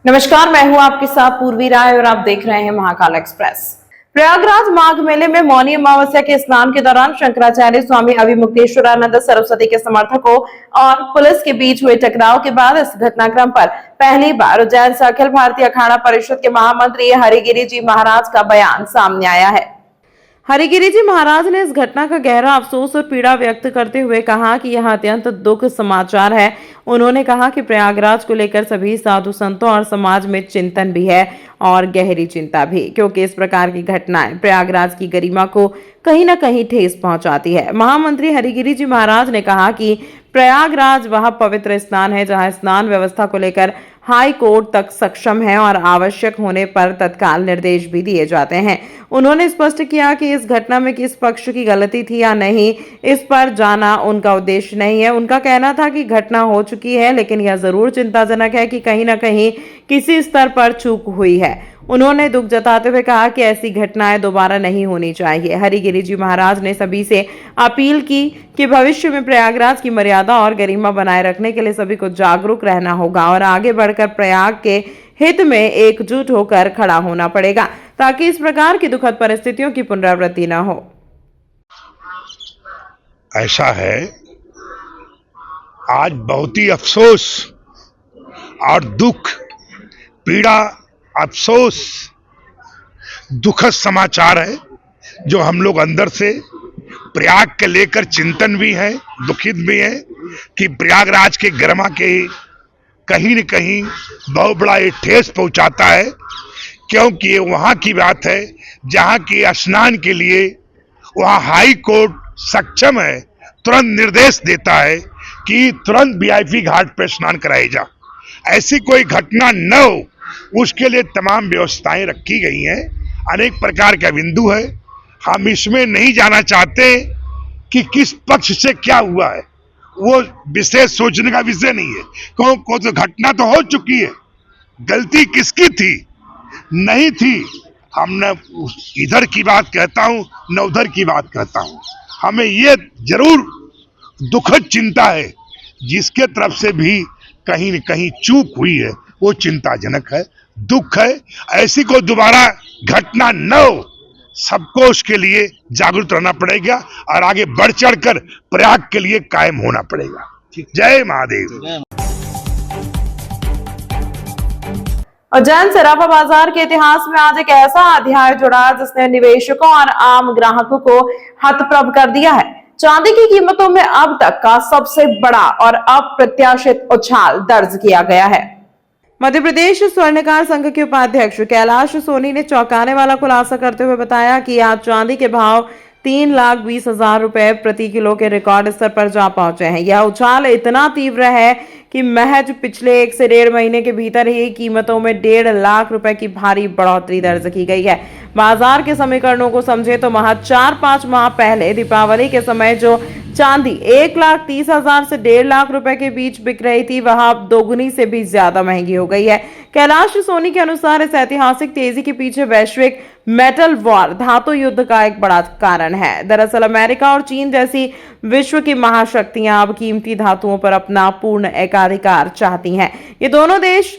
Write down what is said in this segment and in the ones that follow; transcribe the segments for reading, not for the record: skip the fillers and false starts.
नमस्कार, मैं हूं आपके साथ पूर्वी राय और आप देख रहे हैं महाकाल एक्सप्रेस। प्रयागराज माघ मेले में मौनी अमावस्या के स्नान के दौरान शंकराचार्य स्वामी अभिमुक्तेश्वरानंद सरस्वती के समर्थकों और पुलिस के बीच हुए टकराव के बाद इस घटनाक्रम पर पहली बार उज्जैन से अखिल भारतीय अखाड़ा परिषद के महामंत्री हरिगिरि जी महाराज का बयान सामने आया है। हरिगिरि जी महाराज ने इस घटना का गहरा अफसोस और पीड़ा व्यक्त करते हुए कहा कि यह अत्यंत दुख समाचार है। उन्होंने कहा कि प्रयागराज को लेकर सभी साधु संतों और समाज में चिंतन भी है और गहरी चिंता भी, क्योंकि इस प्रकार की घटनाएं प्रयागराज की गरिमा को कहीं न कहीं ठेस पहुंचाती है। महामंत्री हरिगिरि जी महाराज ने कहा कि प्रयागराज वह पवित्र स्थान है जहां स्नान व्यवस्था को लेकर हाई कोर्ट तक सक्षम है और आवश्यक होने पर तत्काल निर्देश भी दिए जाते हैं। उन्होंने स्पष्ट किया कि इस घटना में किस पक्ष की गलती थी या नहीं, इस पर जाना उनका उद्देश्य नहीं है। उनका कहना था कि घटना हो चुकी है, लेकिन यह जरूर चिंताजनक है कि कहीं न कहीं किसी स्तर पर चूक हुई है। उन्होंने दुख जताते हुए कहा कि ऐसी घटनाएं दोबारा नहीं होनी चाहिए। हरिगिरि जी महाराज ने सभी से अपील की कि भविष्य में प्रयागराज की मर्यादा और गरिमा बनाए रखने के लिए सभी को जागरूक रहना होगा और आगे बढ़कर प्रयाग के हित में एकजुट होकर खड़ा होना पड़ेगा, ताकि इस प्रकार की दुखद परिस्थितियों की पुनरावृत्ति न हो। ऐसा है, आज बहुत ही अफसोस और दुख, पीड़ा, अफसोस, दुखद समाचार है जो हम लोग अंदर से प्रयाग के लेकर चिंतन भी है, दुखित भी है कि प्रयागराज के गरिमा के कहीं न कहीं बहुत बड़ा ये ठेस पहुंचाता है, क्योंकि ये वहां की बात है जहां की स्नान के लिए वहां हाई कोर्ट सक्षम है, तुरंत निर्देश देता है कि तुरंत वीआईपी घाट पर स्नान कराई जा। ऐसी कोई घटना न हो, उसके लिए तमाम व्यवस्थाएं रखी गई हैं। अनेक प्रकार का बिंदु है, हम इसमें नहीं जाना चाहते कि किस पक्ष से क्या हुआ है, वो विशेष सोचने का विषय नहीं है। को तो घटना तो हो चुकी है, गलती किसकी थी, नहीं थी। हम न इधर की बात कहता हूं न उधर की बात कहता हूं। हमें ये जरूर दुखद चिंता है, जिसके तरफ से भी कहीं न कहीं चूक हुई है वो चिंताजनक है, दुख है। ऐसी को दोबारा घटना न हो, सबको उसके लिए जागरूक रहना पड़ेगा और आगे बढ़ चढ़कर प्रयाग के लिए कायम होना पड़ेगा। जय महादेव। उज्जैन सराफा बाजार के इतिहास में आज एक ऐसा अध्याय जुड़ा जिसने निवेशकों और आम ग्राहकों को हतप्रभ कर दिया है। चांदी की कीमतों में अब तक का सबसे बड़ा और अप्रत्याशित उछाल दर्ज किया गया है। मध्य प्रदेश स्वर्णकार संघ के उपाध्यक्ष कैलाश सोनी ने चौंकाने वाला खुलासा करते हुए बताया कि आज चांदी के भाव 3,20,000 रुपए प्रति किलो के रिकॉर्ड स्तर पर जा पहुंचे हैं। यह उछाल इतना तीव्र है कि महज पिछले 1 से 1.5 महीने के भीतर ही कीमतों में 1.5 लाख रुपए की भारी बढ़ोतरी दर्ज की गई है। बाजार के समीकरणों को समझे तो महज 4-5 माह पहले दीपावली के समय जो चांदी 1,30,000 से 1.5 लाख रुपए के बीच बिक रही थी, वह अब दोगुनी से भी ज्यादा महंगी हो गई है। कैलाश सोनी के अनुसार इस ऐतिहासिक तेजी के पीछे वैश्विक मेटल वॉर, धातु युद्ध का एक बड़ा कारण है। दरअसल अमेरिका और चीन जैसी विश्व की महाशक्तियां अब कीमती धातुओं पर अपना पूर्ण एकाधिकार चाहती हैं। ये दोनों देश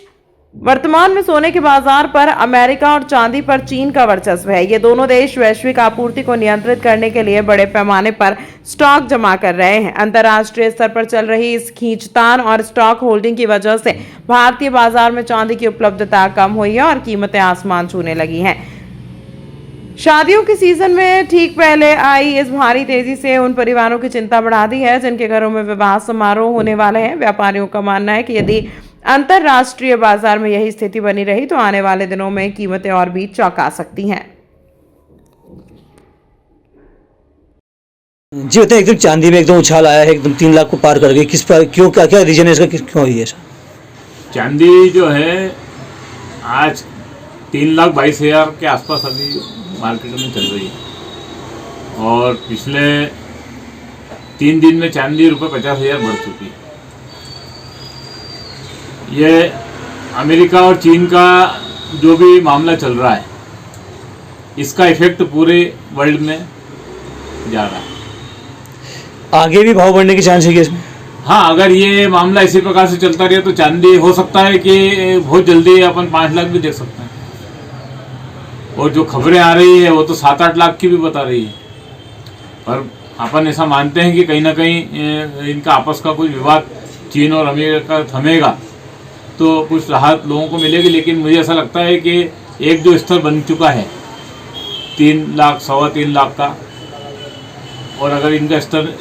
वर्तमान में सोने के बाजार पर अमेरिका और चांदी पर चीन का वर्चस्व है। ये दोनों देश वैश्विक आपूर्ति को नियंत्रित करने के लिए बड़े पैमाने पर स्टॉक जमा कर रहे हैं। अंतर्राष्ट्रीय स्तर पर चल रही इस खींचतान और स्टॉक होल्डिंग की वजह से भारतीय बाजार में चांदी की उपलब्धता कम हुई है और कीमतें आसमान छूने लगी हैं। शादियों के सीजन में ठीक पहले आई इस भारी तेजी से उन परिवारों की चिंता बढ़ा दी है जिनके घरों में विवाह समारोह होने वाले हैं। व्यापारियों का मानना है कि यदि अंतरराष्ट्रीय बाजार में यही स्थिति बनी रही तो आने वाले दिनों में कीमतें और भी चौंका सकती हैं। जी बताइए, एकदम चांदी में एकदम उछाल आया है, एकदम 3 लाख को पार कर गई। किस पर, क्यों, क्या क्या रीजन है इसका, क्यों हुई है ऐसा? चांदी जो है आज 3,22,000 के आसपास अभी मार्केट में चल रही है और पिछले 3 दिन में चांदी ₹50,000 बढ़ चुकी है। ये अमेरिका और चीन का जो भी मामला चल रहा है, इसका इफेक्ट पूरे वर्ल्ड में जा रहा है। आगे भी भाव बढ़ने की चांस है क्या इसमें? हाँ, अगर ये मामला इसी प्रकार से चलता रहे तो चांदी हो सकता है कि बहुत जल्दी अपन 5 लाख भी देख सकते हैं। और जो खबरें आ रही है वो तो 7-8 लाख की भी बता रही है। पर अपन ऐसा मानते हैं कि कहीं ना कहीं इनका आपस का कोई विवाद चीन और अमेरिका थमेगा तो कुछ राहत लोगों को मिलेगी। लेकिन मुझे ऐसा लगता है कि एक जो स्तर बन चुका है 3 लाख 3.25 लाख का, और अगर इनका स्तर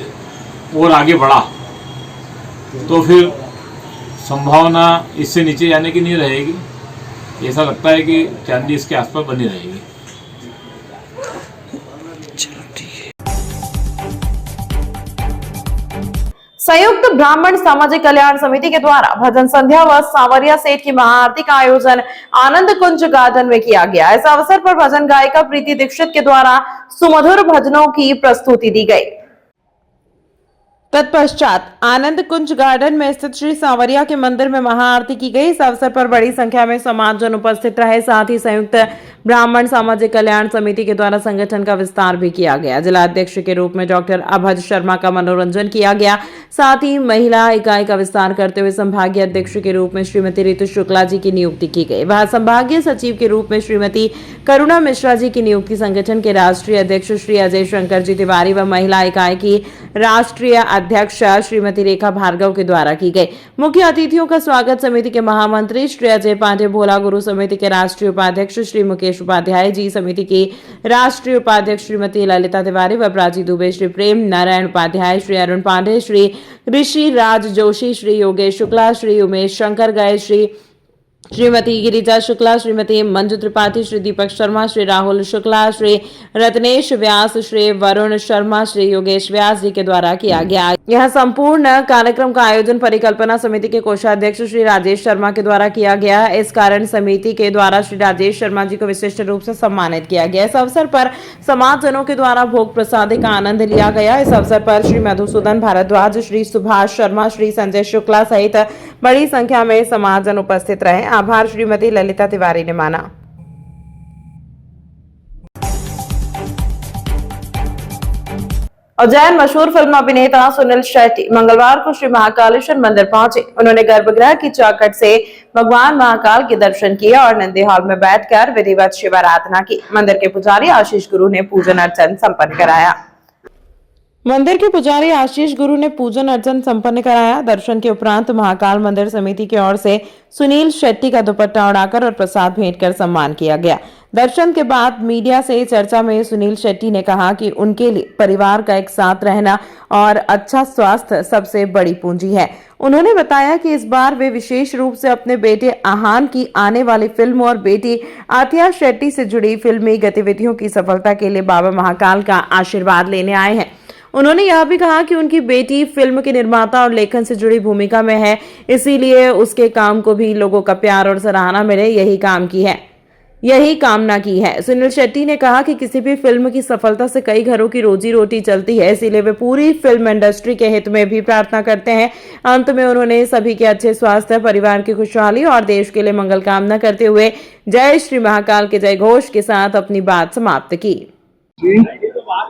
और आगे बढ़ा तो फिर संभावना इससे नीचे जाने की नहीं रहेगी। ऐसा लगता है कि चांदी इसके आसपास बनी रहेगी। संयुक्त ब्राह्मण सामाजिक कल्याण समिति के द्वारा भजन संध्या व सांवरिया सेठ की महाआरती का आयोजन आनंद कुंज गार्डन में किया गया। इस अवसर पर भजन गायिका प्रीति दीक्षित के द्वारा सुमधुर भजनों की प्रस्तुति दी गई। तत्पश्चात आनंद कुंज गार्डन में स्थित श्री सांवरिया के मंदिर में महाआरती की गई। इस अवसर पर बड़ी संख्या में समाजजन उपस्थित रहे। साथ ही संयुक्त ब्राह्मण सामाजिक कल्याण समिति के द्वारा संगठन का विस्तार भी किया गया। जिला अध्यक्ष के रूप में डॉक्टर अभज शर्मा का मनोरंजन किया गया। साथ ही महिला इकाई का विस्तार करते हुए संभागीय अध्यक्ष के रूप में श्रीमती ऋतु शुक्ला जी की नियुक्ति की गई। वह संभागीय सचिव के रूप में श्रीमती करुणा मिश्रा जी की नियुक्ति संगठन के राष्ट्रीय अध्यक्ष श्री अजय शंकर जी तिवारी व महिला इकाई की राष्ट्रीय अध्यक्ष श्रीमती रेखा भार्गव के द्वारा की गई। मुख्य अतिथियों का स्वागत समिति के महामंत्री श्री अजय पांडे, भोला गुरु समिति के राष्ट्रीय उपाध्यक्ष श्री मुकेश उपाध्याय जी, समिति की राष्ट्रीय उपाध्यक्ष श्रीमती ललिता तिवारी व प्राची दुबे, श्री प्रेम नारायण उपाध्याय, श्री अरुण पांडे, श्री ऋषि राज जोशी, श्री योगेश शुक्ला, श्री उमेश शंकर गए, श्रीमती गिरिजा शुक्ला, श्रीमती मंजू त्रिपाठी, श्री दीपक शर्मा, श्री राहुल शुक्ला, श्री रत्नेश व्यास, श्री वरुण शर्मा, श्री योगेश व्यास जी के द्वारा किया गया। यह संपूर्ण कार्यक्रम का आयोजन परिकल्पना समिति के कोषाध्यक्ष श्री राजेश शर्मा के द्वारा किया गया। इस कारण समिति के द्वारा श्री राजेश शर्मा जी को विशिष्ट रूप से सम्मानित किया गया। इस अवसर पर समाजजनों के द्वारा भोग प्रसादी का आनंद लिया गया। इस अवसर पर श्री मधुसूदन भारद्वाज, श्री सुभाष शर्मा, श्री संजय शुक्ला सहित बड़ी संख्या में समाजजन उपस्थित रहे। आभार श्रीमती ललिता तिवारी ने माना। उज्जैन मशहूर फिल्म अभिनेता सुनील शेट्टी मंगलवार को श्री महाकालेश्वर मंदिर पहुंचे। उन्होंने गर्भगृह की चौखट से भगवान महाकाल के दर्शन किए और नंदी हॉल में बैठकर विधिवत शिवाराधना की। मंदिर के पुजारी आशीष गुरु ने पूजन अर्चन संपन्न कराया। मंदिर के पुजारी आशीष गुरु ने पूजन अर्चन संपन्न कराया। दर्शन के उपरांत महाकाल मंदिर समिति की ओर से सुनील शेट्टी का दुपट्टा उड़ाकर और प्रसाद भेंट कर सम्मान किया गया। दर्शन के बाद मीडिया से चर्चा में सुनील शेट्टी ने कहा कि उनके लिए परिवार का एक साथ रहना और अच्छा स्वास्थ्य सबसे बड़ी पूंजी है। उन्होंने बताया कि इस बार वे विशेष रूप से अपने बेटे आहान की आने वाली फिल्म और बेटी आथिया शेट्टी से जुड़ी फिल्मी गतिविधियों की सफलता के लिए बाबा महाकाल का आशीर्वाद लेने आए हैं। उन्होंने यह भी कहा कि उनकी बेटी फिल्म के निर्माता और लेखन से जुड़ी भूमिका में है, इसीलिए उसके काम को भी लोगों का प्यार और सराहना मिले, यही कामना की है। सुनील शेट्टी ने कहा कि किसी भी फिल्म की सफलता से कई घरों की रोजी रोटी चलती है, इसीलिए वे पूरी फिल्म इंडस्ट्री के हित में भी प्रार्थना करते हैं। अंत में उन्होंने सभी के अच्छे स्वास्थ्य, परिवार की खुशहाली और देश के लिए मंगल कामना करते हुए जय श्री महाकाल के जय घोष के साथ अपनी बात समाप्त की।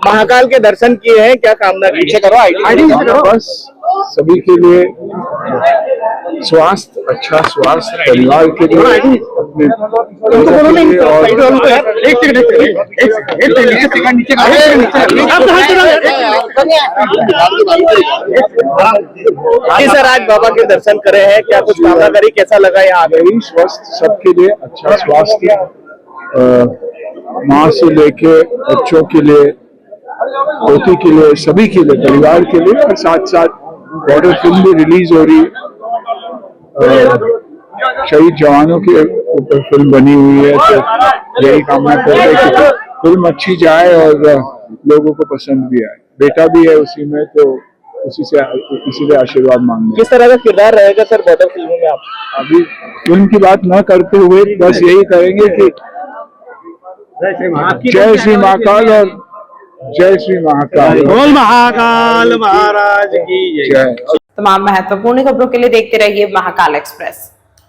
महाकाल के दर्शन किए हैं, क्या कामना की? करो बस सभी के लिए स्वास्थ्य, अच्छा स्वास्थ्य, परिवार के लिए, सर आज बाबा के दर्शन करे हैं, क्या कुछ कामना करी, कैसा लगा यहाँ? स्वस्थ सबके लिए, अच्छा स्वास्थ्य, माँ से लेके बच्चों के लिए, पोती के लिए, सभी के लिए, परिवार के लिए। और साथ साथ बॉर्डर फिल्म भी रिलीज हो रही है, शहीद जवानों के ऊपर फिल्म बनी हुई है, तो यही कामना करते हैं कि फिल्म अच्छी जाए और लोगों को पसंद भी आए। बेटा भी है उसी में, तो इसीलिए आशीर्वाद मांगते। किस तरह का किरदार रहेगा सर बॉर्डर फिल्मों में? आप अभी फिल्म की बात न करते हुए बस यही करेंगे कि जय श्री महाकाल और जय श्री महाकाल, बोल महाकाल महाराज की जय। तमाम महत्वपूर्ण खबरों के लिए देखते रहिए महाकाल एक्सप्रेस।